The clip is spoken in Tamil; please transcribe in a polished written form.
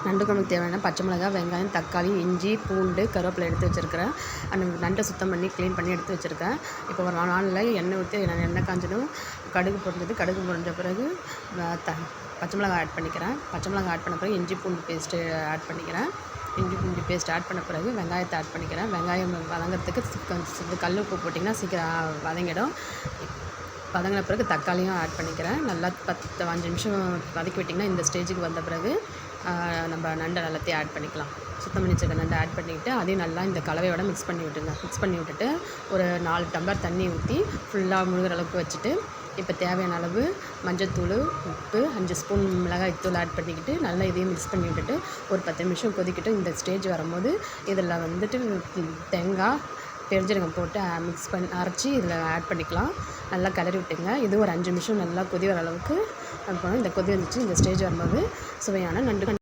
நண்டு குழம்புக்கு தேவையான பச்சை மிளகாய், வெங்காயம், தக்காளி, இஞ்சி, பூண்டு, கருவேப்பிலை எடுத்து வச்சுருக்கிறேன். அந்த நண்டை சுத்தம் பண்ணி க்ளீன் பண்ணி எடுத்து வச்சுருக்கேன். இப்போ ஒரு நாளில் எண்ணெய் ஊற்றி எண்ணெய் காஞ்சதும் கடுகு பொரிஞ்ச பிறகு பச்சை மிளகாய் ஆட் பண்ணிக்கிறேன். பச்சை மிளகாய் ஆட் பண்ண பிறகு இஞ்சி பூண்டு பேஸ்ட்டு ஆட் பண்ணிக்கிறேன். இஞ்சி பூண்டு பேஸ்ட் ஆட் பண்ண பிறகு வெங்காயத்தை ஆட் பண்ணிக்கிறேன். வெங்காயம் வதங்கிறதுக்கு கல் உப்பு போட்டிங்கன்னா சீக்கிரம் வதங்கிடும். வதங்கின பிறகு தக்காளியும் ஆட் பண்ணிக்கிறேன். நல்லா 5 நிமிஷம் வதக்கி விட்டிங்கன்னா இந்த ஸ்டேஜுக்கு வந்த பிறகு நம்ம நண்டை எல்லாத்தையும் ஆட் பண்ணிக்கலாம். சுத்தம் பண்ணி வச்சுருக்க நண்டை ஆட் பண்ணிக்கிட்டு அதையும் நல்லா இந்த கலவையோட மிக்ஸ் பண்ணி விட்டுட்டு ஒரு 4 டம்ளர் தண்ணி ஊற்றி ஃபுல்லாக முழுகிற அளவுக்கு வச்சுட்டு, இப்போ தேவையான அளவு மஞ்சள்தூள், உப்பு, 5 ஸ்பூன் மிளகாய்த்தூள் ஆட் பண்ணிக்கிட்டு நல்லா இதையும் மிக்ஸ் பண்ணி விட்டுட்டு ஒரு 10 நிமிஷம் கொதிக்கிட்டு இந்த ஸ்டேஜ் வரும்போது இதில் தேங்காய், பெருஞ்சீரகம் போட்டு மிக்ஸ் பண்ணி அரைச்சி இதில் ஆட் பண்ணிக்கலாம். நல்லா கிளறி விட்டுங்க. இது ஒரு 5 நிமிஷம் நல்லா கொதி வர அளவுக்கு அனுப்பணும். இந்த கொதி வந்துச்சு. இந்த ஸ்டேஜ் வரும்போது சுவையான நண்டு